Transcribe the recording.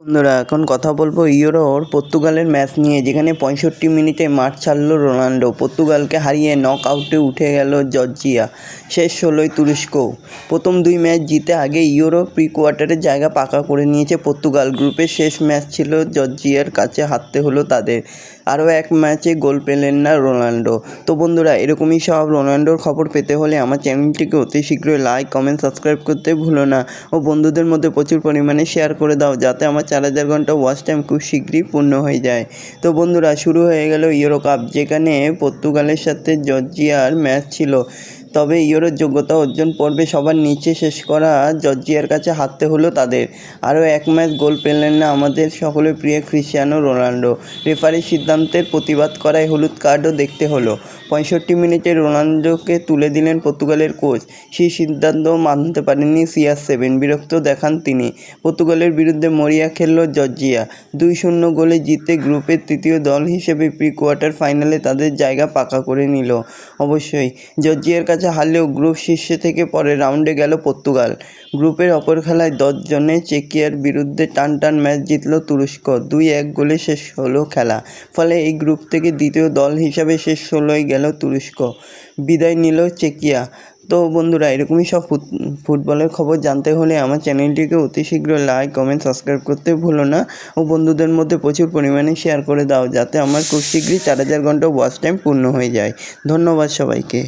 বন্ধুরা এখন কথা বলবো ইউরোর পর্তুগালের ম্যাচ নিয়ে, যেখানে 65 মিনিটে মাঠ ছাড়লো রোনাল্ডো। পর্তুগালকে হারিয়ে নক আউটে উঠে গেল জর্জিয়া, শেষ ষোলোয় তুরস্ক। প্রথম দুই ম্যাচ জিতে আগে ইউরো প্রি কোয়ার্টারের জায়গা পাকা করে নিয়েছে পর্তুগাল। গ্রুপের শেষ ম্যাচ ছিল জর্জিয়ার কাছে, হারতে হলো তাদের। আরও এক ম্যাচে গোল পেলেন না রোনাল্ডো। তো বন্ধুরা, এরকমই সব রোনাল্ডোর খবর পেতে হলে আমার চ্যানেলটিকে অতি শীঘ্রই লাইক, কমেন্ট, সাবস্ক্রাইব করতে ভুলো না ও বন্ধুদের মধ্যে প্রচুর পরিমাণে শেয়ার করে দাও, যাতে আমার 4000 ঘন্টা ওয়াচ টাইম খুব শীঘ্রই পূর্ণ হয়ে যায়। তো বন্ধুরা, শুরু হয়ে গেল ইউরো কাপ, যেখানে পর্তুগালের সাথে জর্জিয়ার ম্যাচ ছিল। তবে ইউরোর যোগ্যতা অর্জন পর্বে সবার নিচে শেষ করা জর্জিয়ার কাছে হারতে হলো তাদের। আরও এক ম্যাচ গোল পেলেন না আমাদের সকলের প্রিয় ক্রিস্টিয়ানো রোনাল্ডো। রেফারির সিদ্ধান্তের প্রতিবাদ করায় হলুদ কার্ডও দেখতে হলো। 65 মিনিটে রোনাল্ডোকে তুলে দিলেন পর্তুগালের কোচ। সেই সিদ্ধান্ত মানতে পারেননি CR7, বিরক্ত দেখান তিনি। পর্তুগালের বিরুদ্ধে মরিয়া খেলল জর্জিয়া। 2-0 গোলে জিতে গ্রুপের তৃতীয় দল হিসেবে প্রি কোয়ার্টার ফাইনালে তাদের জায়গা পাকা করে নিল। অবশ্যই জর্জিয়ার কাছে হারলেও গ্রুপ শীর্ষে থেকে পরের রাউন্ডে গেল পর্তুগাল। গ্রুপের অপর খেলায় 10 জনে চেকিয়ার বিরুদ্ধে টান ম্যাচ জিতল তুরস্ক। 2-1 গোলে শেষ হলো খেলা। ফলে এই গ্রুপ থেকে দ্বিতীয় দল হিসাবে শেষ 16য় গেল তুরস্ক, বিদায় নিল চেকিয়া। তো বন্ধুরা, এরকমই সব ফুটবলের খবর জানতে হলে আমার চ্যানেলটিকে অতি শীঘ্র লাইক, কমেন্ট, সাবস্ক্রাইব করতে ভুলো না ও বন্ধুদের মধ্যে প্রচুর পরিমাণে শেয়ার করে দাও, যাতে আমার খুব শীঘ্রই 4000 ঘন্টা ওয়াচ টাইম পূর্ণ হয়ে যায়। ধন্যবাদ সবাইকে।